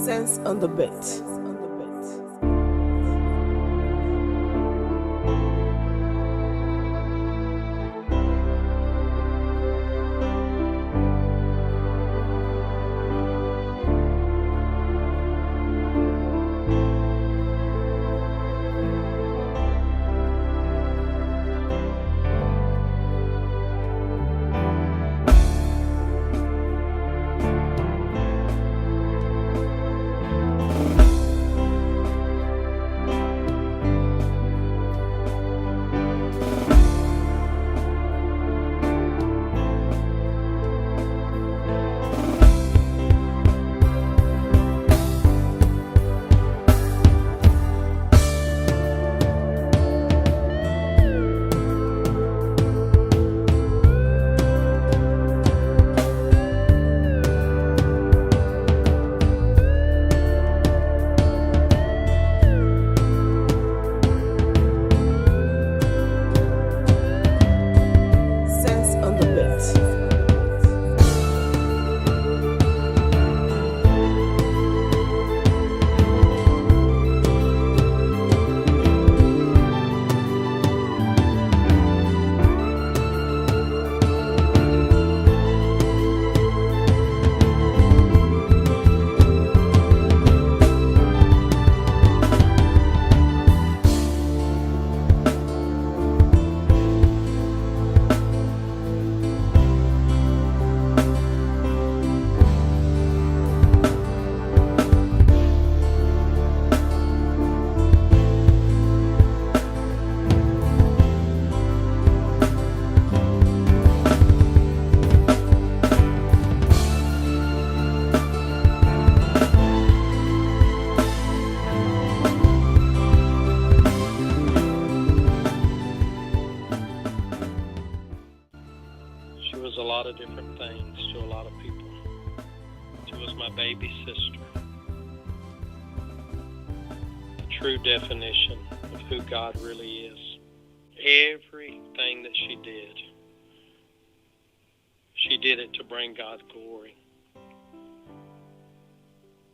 Sense on the beat. Sense on the beat. She was a lot of different things to a lot of people. She was my baby sister. The true definition of who God really is. Everything that she did it to bring God glory.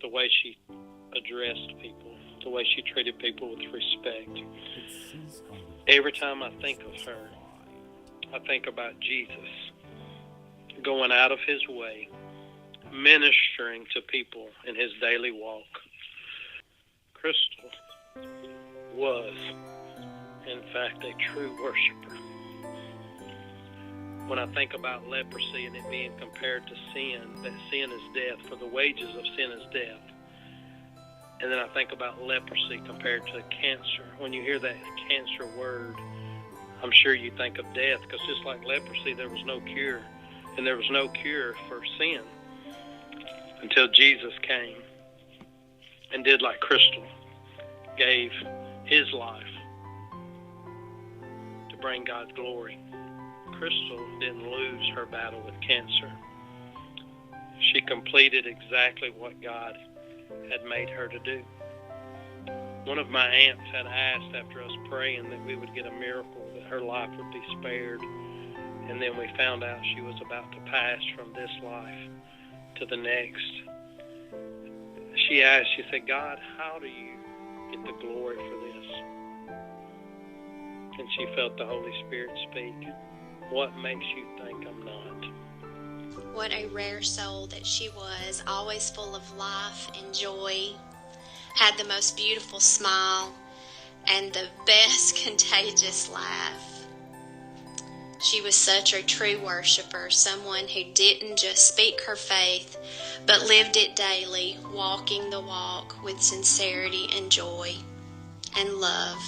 The way she addressed people, the way she treated people with respect. Every time I think of her, I think about Jesus going out of his way, ministering to people in his daily walk. Crystal was, in fact, a true worshiper. When I think about leprosy and it being compared to sin, that sin is death, for the wages of sin is death. And then I think about leprosy compared to cancer. When you hear that cancer word, I'm sure you think of death, because just like leprosy, there was no cure. And there was no cure for sin until Jesus came and did like Crystal, gave his life to bring God's glory. Crystal didn't lose her battle with cancer. She completed exactly what God had made her to do. One of my aunts had asked after us praying that we would get a miracle, that her life would be spared. And then we found out she was about to pass from this life to the next. She asked, she said, God, how do you get the glory for this? And she felt the Holy Spirit speak. What makes you think I'm not? What a rare soul that she was, always full of life and joy, had the most beautiful smile and the best contagious laugh. She was such a true worshiper, someone who didn't just speak her faith, but lived it daily, walking the walk with sincerity and joy and love.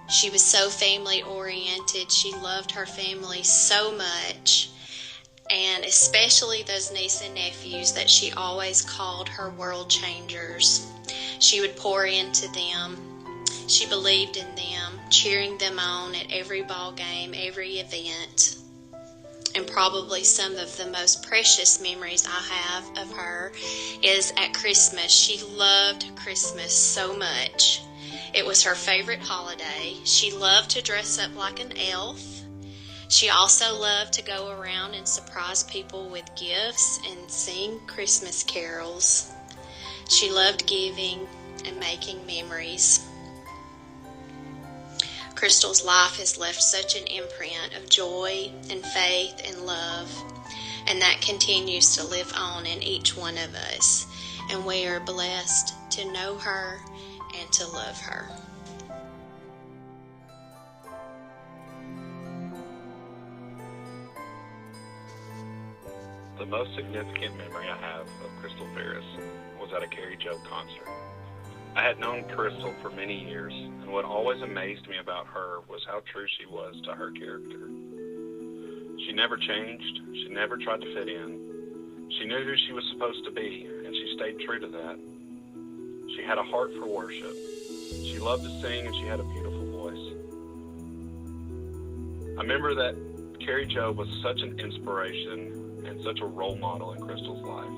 She was so family-oriented. She loved her family so much, and especially those nieces and nephews that she always called her world changers. She would pour into them. She believed in them, cheering them on at every ball game, every event. And probably some of the most precious memories I have of her is at Christmas. She loved Christmas so much. It was her favorite holiday. She loved to dress up like an elf. She also loved to go around and surprise people with gifts and sing Christmas carols. She loved giving and making memories. Crystal's life has left such an imprint of joy and faith and love, and that continues to live on in each one of us, and we are blessed to know her and to love her. The most significant memory I have of Crystal Ferris was at a Carrie Joe concert. I had known Crystal for many years, and what always amazed me about her was how true she was to her character. She never changed. She never tried to fit in. She knew who she was supposed to be, and she stayed true to that. She had a heart for worship. She loved to sing, and she had a beautiful voice. I remember that Carrie Joe was such an inspiration and such a role model in Crystal's life.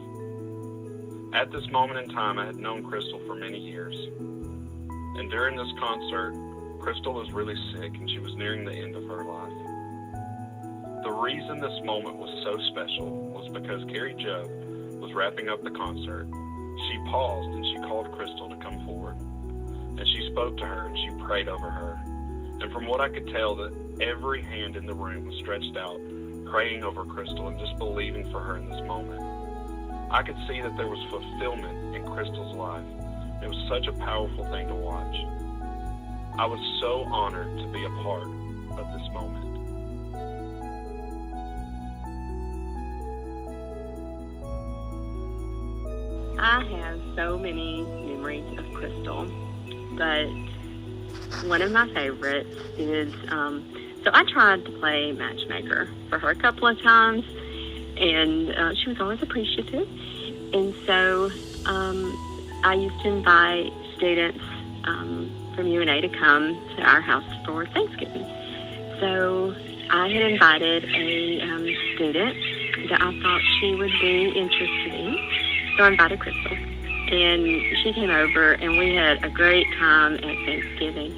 At this moment in time, I had known Crystal for many years. And during this concert, Crystal was really sick and she was nearing the end of her life. The reason this moment was so special was because Carrie Joe was wrapping up the concert. She paused and she called Crystal to come forward. And she spoke to her and she prayed over her. And from what I could tell, that every hand in the room was stretched out, praying over Crystal and just believing for her in this moment. I could see that there was fulfillment in Crystal's life. It was such a powerful thing to watch. I was so honored to be a part of this moment. I have so many memories of Crystal, but one of my favorites is, so I tried to play matchmaker for her a couple of times, and she was always appreciative. And so I used to invite students from UNA to come to our house for Thanksgiving. So I had invited a student that I thought she would be interested in. So I invited Crystal, and she came over, and we had a great time at Thanksgiving.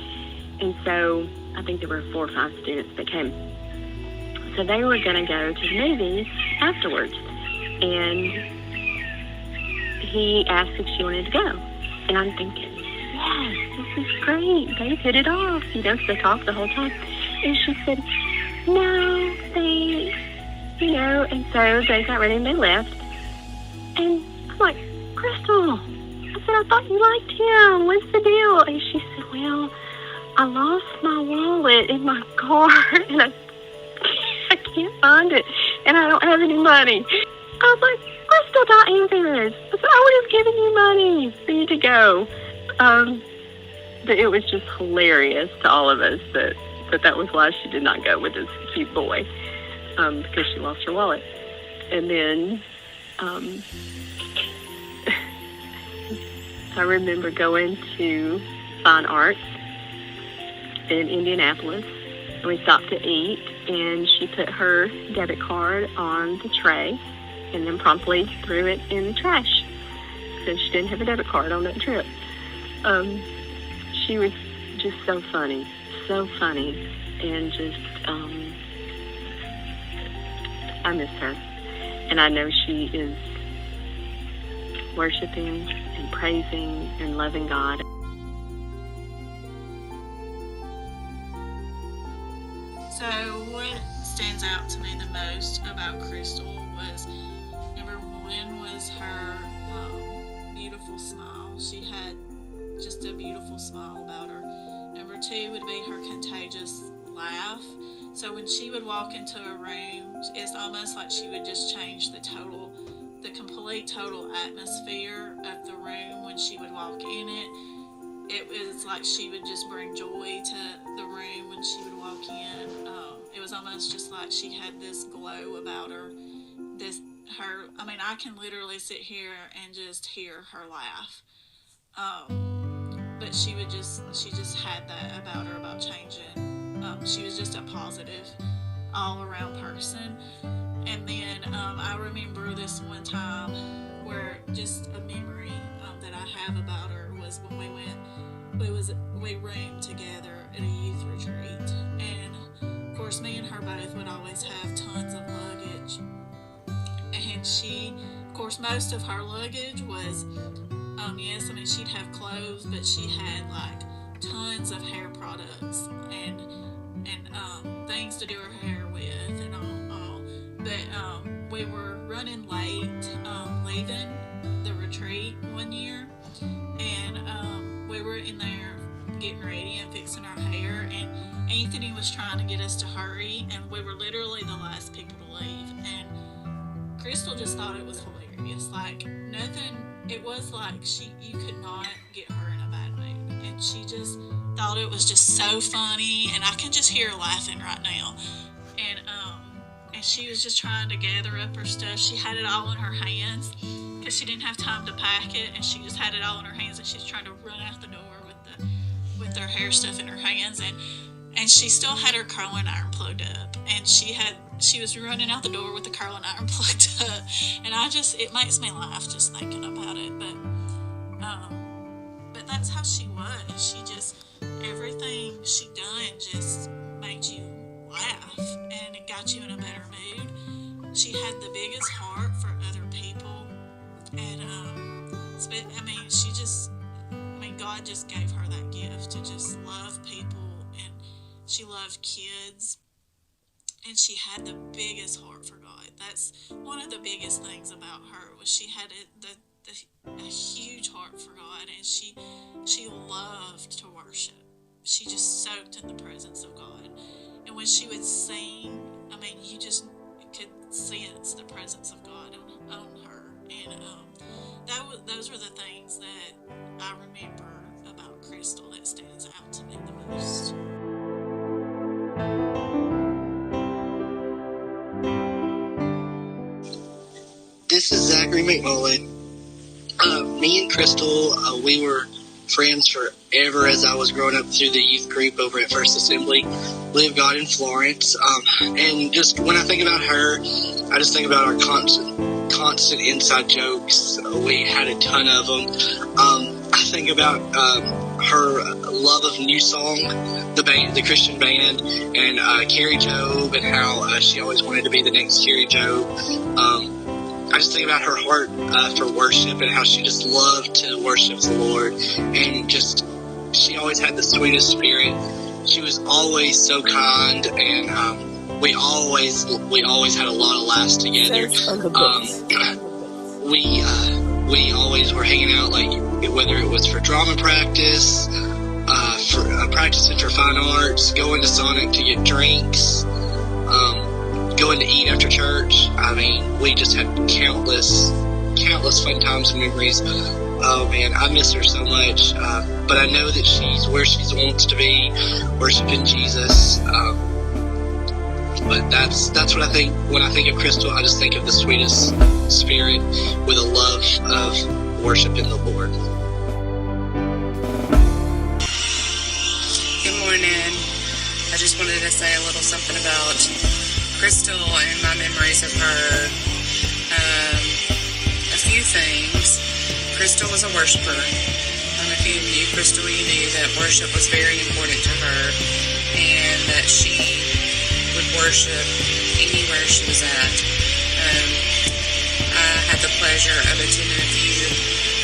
And so I think there were 4 or 5 students that came. So they were going to go to the movies afterwards. And he asked if she wanted to go. And I'm thinking, yes, this is great. They hit it off. So they talked the whole time. And she said, no, thanks. And so they got ready and they left. And I'm like, Crystal, I said, I thought you liked him. What's the deal? And she said, well, I lost my wallet in my car, and I can't find it, and I don't have any money. I was like, Crystal, not embarrassed. I said, I would have given you money for you to go. But it was just hilarious to all of us that was why she did not go with this cute boy, because she lost her wallet. And then I remember going to Fine Arts in Indianapolis, and we stopped to eat, and she put her debit card on the tray and then promptly threw it in the trash because she didn't have a debit card on that trip. She was just so funny, and just I miss her, and I know she is worshiping and praising and loving God. So what stands out to me the most about Crystal was, number one was her beautiful smile. She had just a beautiful smile about her. Number two would be her contagious laugh. So when she would walk into a room, it's almost like she would just change the complete total atmosphere of the room when she would walk in it. It was like she would just bring joy to the room when she would walk in. It was almost just like she had this glow about her. I can literally sit here and just hear her laugh. But she just had that about her, about changing. She was just a positive, all-around person. And then I remember this one time where just a memory that I have about her was when we roomed together at a youth retreat, and of course me and her both would always have tons of luggage, and she, of course, most of her luggage was yes, I mean, she'd have clothes, but she had like tons of hair products and things to do her hair with and all. But we were running late, leaving the retreat one year, and we were in there getting ready and fixing our hair, and Anthony was trying to get us to hurry, and we were literally the last people to leave, and Crystal just thought it was hilarious. Like, nothing, it was like you could not get her in a bad mood, and she just thought it was just so funny, and I can just hear her laughing right now. And she was just trying to gather up her stuff. She had it all in her hands because she didn't have time to pack it, and she just had it all in her hands, and she's trying to run out the door with her hair stuff in her hands, and she still had her curling iron plugged up, and she was running out the door with the curling iron plugged up, and it makes me laugh just thinking about it, but that's how she was. She just, everything she done just made you laugh, and it got you in a better mood. She had the biggest heart for other people, and God just gave her that gift to just love people, and she loved kids, and she had the biggest heart for God. That's one of the biggest things about her, was she had a huge heart for God, and she loved to worship. She just soaked in the presence of God, and when she would sing, I mean, you just could sense the presence of God on her, and those were the things that I remember about Crystal that stands out to me the most. This is Zachary McMullen. Me and Crystal, we were friends forever as I was growing up through the youth group over at First Assembly, Live of God in Florence. And just when I think about her, I just think about our constant inside jokes. We had a ton of them. I think about her love of New Song, the Christian band, and Carrie Job, and how she always wanted to be the next Carrie Job. I just think about her heart for worship, and how she just loved to worship the Lord, and just she always had the sweetest spirit. She was always so kind, and we always had a lot of laughs together. We always were hanging out, like whether it was for drama practice, for practicing for fine arts, going to Sonic to get drinks, going to eat after church. I mean, we just had countless fun times and memories. Oh man, I miss her so much. But I know that she's where she wants to be, worshiping Jesus. But that's what I think when I think of Crystal. I just think of the sweetest spirit with a love of worshiping the Lord. Good morning. I just wanted to say a little something about Crystal and my memories of her. A few things. Crystal was a worshiper. If you knew Crystal, you knew that worship was very important to her, and that she would worship anywhere she was at. I had the pleasure of attending a few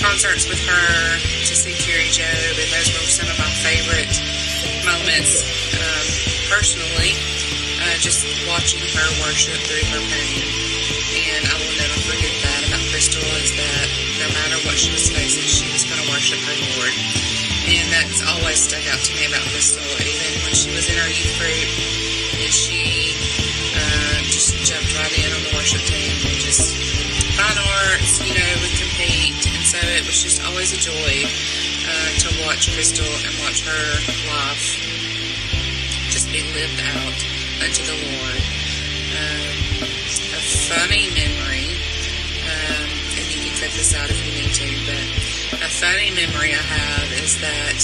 concerts with her to see Carrie Job, and those were some of my favorite moments personally, just watching her worship through her pain. And I will never forget that about Crystal, is that no matter what she was facing, she was going to worship her Lord. And that's always stuck out to me about Crystal, even when she was in our youth group, and she just jumped right in on the worship team, and just fine arts, would compete. And so it was just always a joy to watch Crystal and watch her life just be lived out unto the Lord. A funny memory, and you can cut this out if you need to, but a funny memory I have is that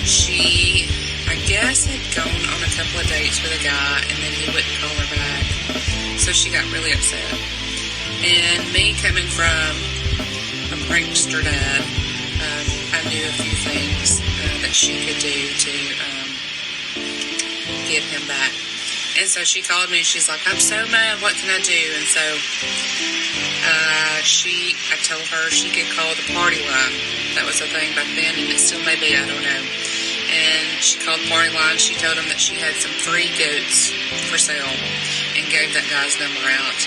she, I guess, had gone on a couple of dates with a guy, and then he wouldn't call her back, so she got really upset. And me coming from a prankster dad, I knew a few things that she could do to get him back. And so she called me and she's like, I'm so mad, what can I do? And so I told her she could call the party line. That was a thing back then, and it still may be, I don't know. And she called the party line. She told him that she had some free goats for sale and gave that guy's number out.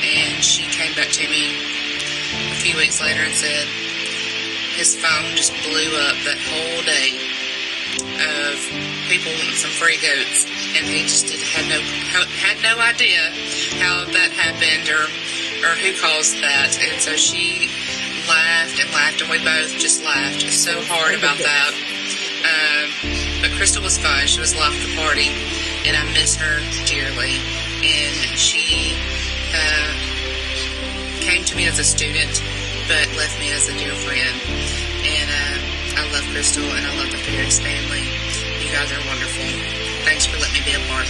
And she came back to me a few weeks later and said his phone just blew up that whole day of people wanting some free goats, and he just had no idea how that happened or who caused that. And so she laughed, and we both just laughed so hard about that. But Crystal was fun. She was life of the party, and I miss her dearly. And she came to me as a student, but left me as a dear friend. And I love Crystal, and I love the Ferris family. You guys are wonderful. Thanks for letting me be a part.